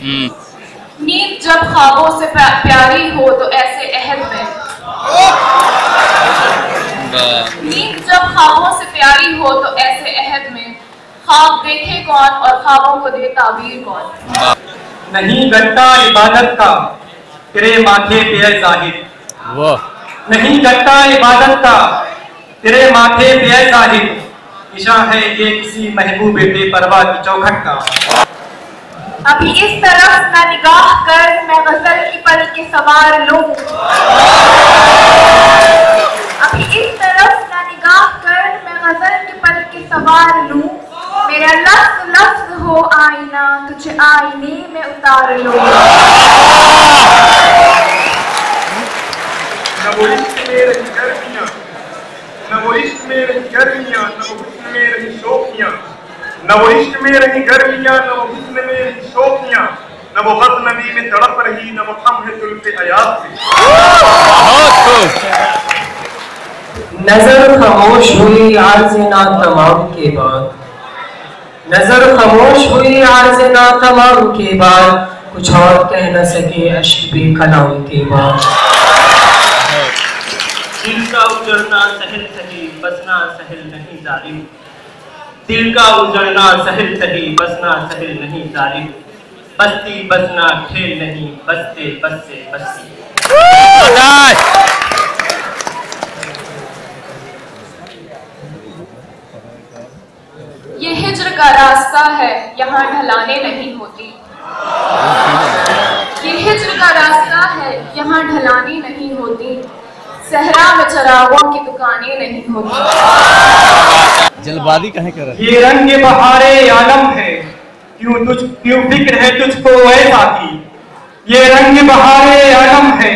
नींद जब ख्वाबों से प्यारी हो तो ऐसे अहद में, नींद जब ख्वाबों से प्यारी हो तो ऐसे अहद में, ख्वाब देखे कौन और ख्वाबों को दे ताबीर कौन। नहीं गट्टा इबादत का तेरे माथे पे है जाहिद, नहीं गट्टा इबादत का तेरे माथे पे है जाहिद, निशा है ये किसी महबूब बेपरवाह की चौखट का। अभी इस तरफ ना निगाह कर मैं गजल की पल के सवार लूं, अभी इस तरफ ना निगाह कर मैं गजल के पल के सवार लूं, मेरा लफ्ज़ लफ्ज़ हो आईना तुझे आईने में उतार लूं। न वो इश्क में रही गर्मियां, न वो इश्क में रही गर्मियां, न वो हुस्न में रही शोखियां, न वो इश्क में रही गर्मियां, न वो हुस्न में रही शोखियां, न वो गज़नवी में तड़प रही, न वो खम है जुल्फ़े हयात से। नजर खामोश हुई आर्ज़ना तमाम के बाद, नजर खामोश हुई आर्ज़ना तमाम के बाद, कुछ और कह न सके अश्क बे कलाम के बाद। दिल का उजड़ना सहल सही बसना सहल नहीं जालिम, दिल का उजड़ना सहल सही बसना सहल नहीं जालिम, बस्ती बसना खेल नहीं बसते बसते बस्ती। ये हिज्र का रास्ता है यहाँ ढलाने नहीं होती, ये हिज्र का रास्ता है यहाँ ढलाने नहीं होती, सहरा में चरागों की दुकानें नहीं होती। जलबादी कहीं कर रहे। ये रंग बहारे आलम है क्यों फिक्र है तुझको ऐसा की, ये रंग बहारे आलम है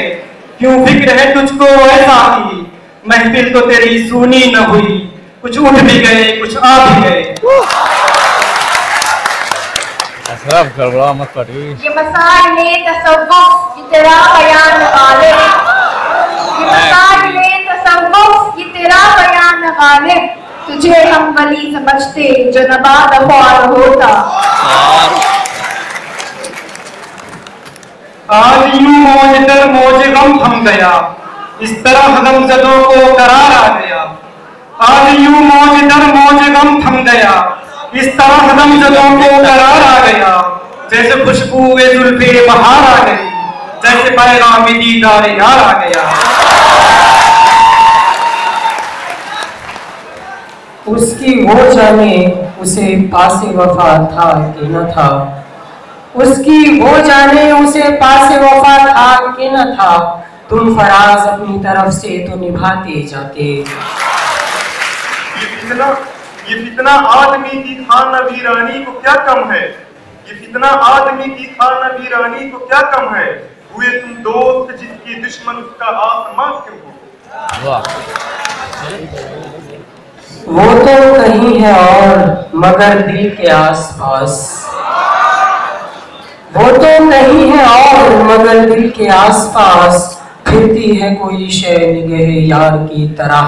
क्यों फिक्र है तुझको ऐसा की, महफिल तो तेरी सुनी न हुई कुछ उठ भी गए कुछ आ भी गए। गड़बड़ा मत पड़ी। ये मसाइले तसव्वुफ ये तेरा बयान गालिब, ये मसाइले तसव्वुफ ये तेरा बयान गालिब, तुझे हम वली समझते जो नबात ख्वार होता। आज यूं मौज दर मौज गम थम गया, इस तरह गमज़दों को करार आ गया, आज यूं मौज दर मौज गम थम गया, इस तरह गमज़दों को करार आ गया, जैसे खुशबूए जुल्फ़े बहार आ गई, जैसे पैगाम दीदार यार आ गया। उसकी वो जाने उसे पासे वफा था कि न था, उसकी वो जाने उसे पासे वफा था कि न था, तुम फराज अपनी तरफ से तो निभाते जाते। ये फितना आदमी की खाना वीरानी को क्या कम है, ये फितना आदमी की खाना वीरानी को क्या कम है, हुए तुम दोस्त जिसकी दुश्मन उसका आसमां क्यों हो। वो तो कहीं है और मगर दिल के आसपास, वो तो कहीं है और मगर दिल के आसपास, फिरती है कोई शय निगह यार की तरह।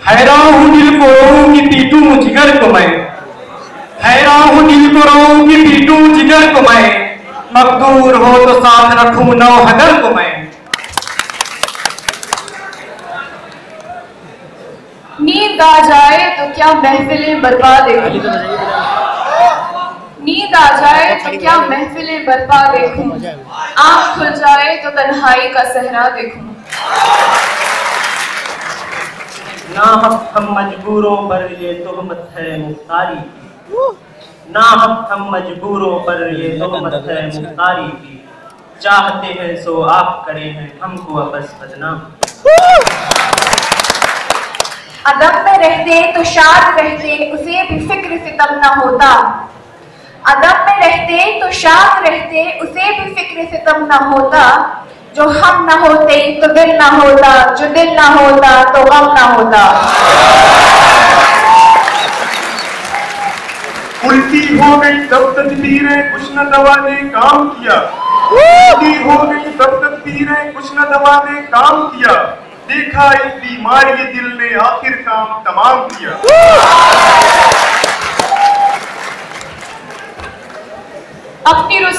हैरान हूँ दिल को रोऊं कि पीटूं जिगर को मैं, हैरान हूँ दिल को रोऊं कि पीटूं जिगर को मैं, मकदूर हो तो साथ रखूं नौ हदर को मैं। नींद आ जाए तो क्या महफिलें बर्पा देखूं, नींद आ जाए तो क्या महफिलें बर्पा देखूं, आँख खुल जाए तो तन्हाई का सहरा देखूं। ना हम मजबूरों पर ये तोहमत है मुख्तारी की, ना हम मजबूरों पर ये तोहमत है मुख्तारी की, चाहते हैं सो आप करे हैं हमको बस बदनाम। अदब में रहते तो शाद रहते उसे भी फिक्र सितम न होता, अदब में रहते तो शाद रहते उसे भी फिक्र सितम न होता, जो हम न होते तो दिल न होता, जो दिल न होता तो गम न होता। उल्टी हो गई तब तदबीरें कुछ न दवा ने काम किया, उल्टी हो गई तब तदबीरें कुछ न दवा ने काम किया, देखा इस बीमारी दिल ने आखिर काम तमाम किया।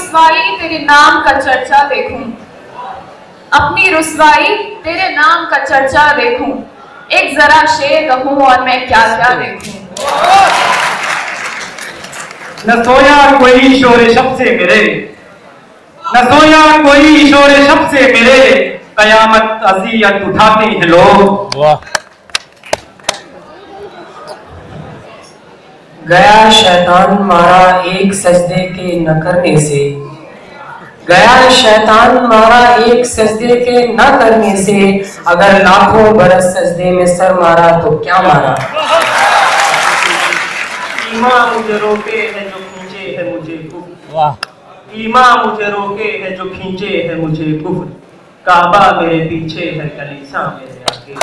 रुस्वाई तेरे नाम का चर्चा देखूं, अपनी रुस्वाई तेरे नाम का चर्चा देखूं, एक जरा शेर कहूं और मैं क्या क्या देखूं। न सोया कोई शोरे शब से मेरे, न सोया कोई शोरे शब से मेरे, कयामत अज़ियत उठाते हैं लोग। वाह। गया शैतान मारा एक सजदे के न करने से, गया शैतान मारा एक सजदे के न करने से, अगर लाखों बरस सजदे में सर मारा तो क्या मारा। ईमा मुझे रोके है जो खींचे है मुझे कुफ्र, वाह। ईमा मुझे रोके है जो खींचे है मुझे कुफ्र, काबा मेरे पीछे है कलीसा मेरे आगे।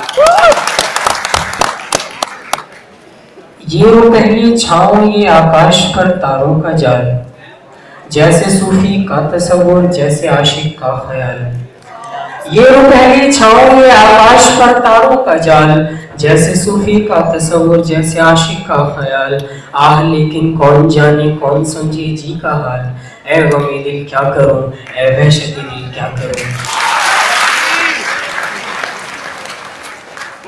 ये वो पहली छाँव ये आकाश पर तारों का जाल, जैसे सूफी का तसव्वुर जैसे आशिक का ख्याल। ये वो पहली छाँव ये आकाश पर तारों का जाल, जैसे सूफी का तसव्वुर जैसे आशिक का ख्याल। आह लेकिन कौन जाने कौन समझे जी का हाल, ऐ गमे दिल क्या करूं, ऐ वहशत दिल क्या करूं।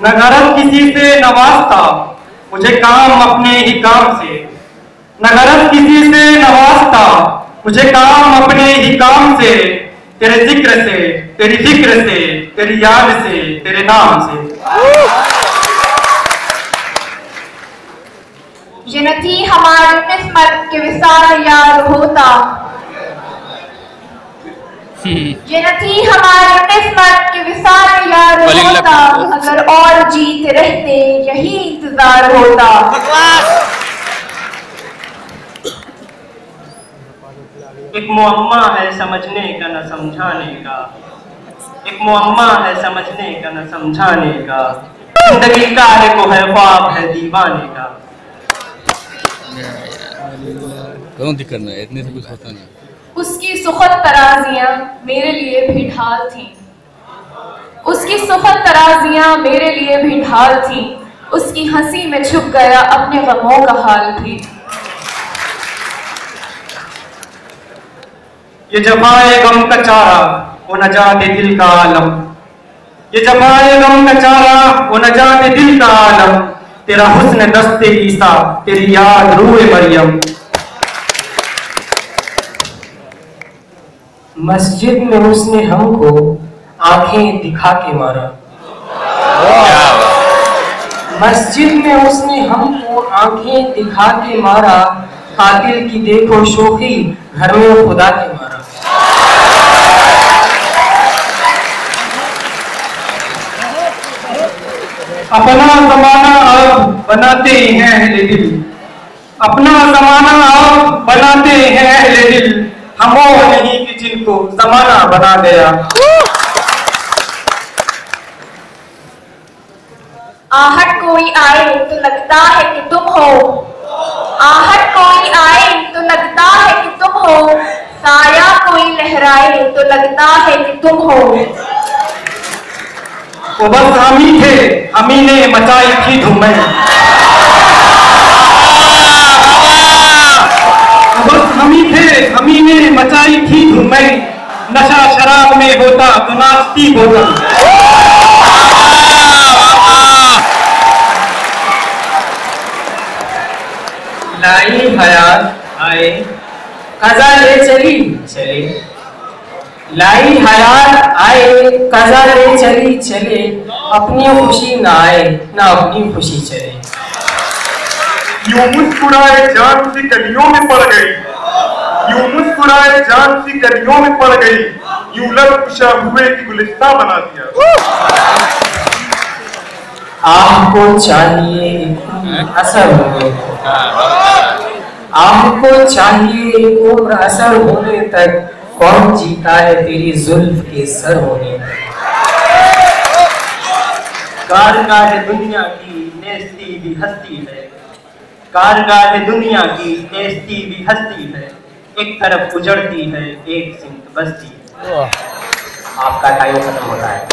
न गरज किसी से न वास्ता, मुझे काम अपने ही काम से, न गरज किसी से न वास्ता, मुझे काम अपने ही काम से, तेरे जिक्र से, तेरी फिक्र से, तेरी याद से, तेरे नाम से। ये न थी हमारी किस्मत के विसाल यार होता, ये न थी हमारी किस्मत के विसाल यार होता, अगर और जीते रहते यही इंतजार होता। एक मुअम्मा है समझने का न समझाने का, एक मुअम्मा है समझने का न समझाने का, जिंदगी का है को है ख्वाब है दीवाने का। क्यों दिक्कत नहीं, इतने से कुछ होता नहीं। उसकी सुखद तराजियां मेरे लिए भी ढाल थीं, उसकी सुखद तराजियां मेरे लिए भी ढाल थीं, उसकी हंसी में छुप गया अपने गमों का हाल भी। ये जफाए गम का चारा वो नजाते दिल का आलम, ये जफाए गम का चारा वो नजाते दिल का आलम, तेरा हुस्न दस्ते ईसा, तेरी याद रूए मरियम। मस्जिद में उसने हमको आंखें दिखा के मारा, मस्जिद में उसने हमको आंखें दिखा के मारा, कातिल की देखो शोखी घर में खुदा के मारा। अपना जमाना अब बनाते हैं अहले दिल, अपना जमाना अब बनाते हैं अहले दिल, हम वो नहीं कि जिनको जमाना बना गया। आहट कोई आए तो लगता है कि तुम हो, आहट कोई आए तो लगता है कि तुम हो, साया कोई लहराए तो लगता है कि तुम हो। वो बस हम ही थे, हम ही ने मचाई थी धूमें, बस हम ही थे, हम ही ने मचाई थी धूमें, नशा शराब में होता तो नाचती बोतल। लाई हयात आए कजा ले चली चले, लाई हयात आए कजा ले चली चले, अपनी खुशी ना आए ना अपनी खुशी चले। यूं मुस्कुराए जान सी कलियों में पड़ गई, यूं मुस्कुराए जान सी कलियों में पड़ गई, यूं लब कुशा हुए की गुलिस्ता बना दिया। आपको चाहिए असर होने, आपको चाहिए एक उम्र असर होने तक, कौन जीता है तेरी जुल्फ के सर होने तक। कारगाह दुनिया की नेस्ती भी हस्ती है, कारगाह दुनिया की नेस्ती भी हस्ती है, एक तरफ उजड़ती है एक सिमत बस्ती है। आपका टाइम खत्म होता है।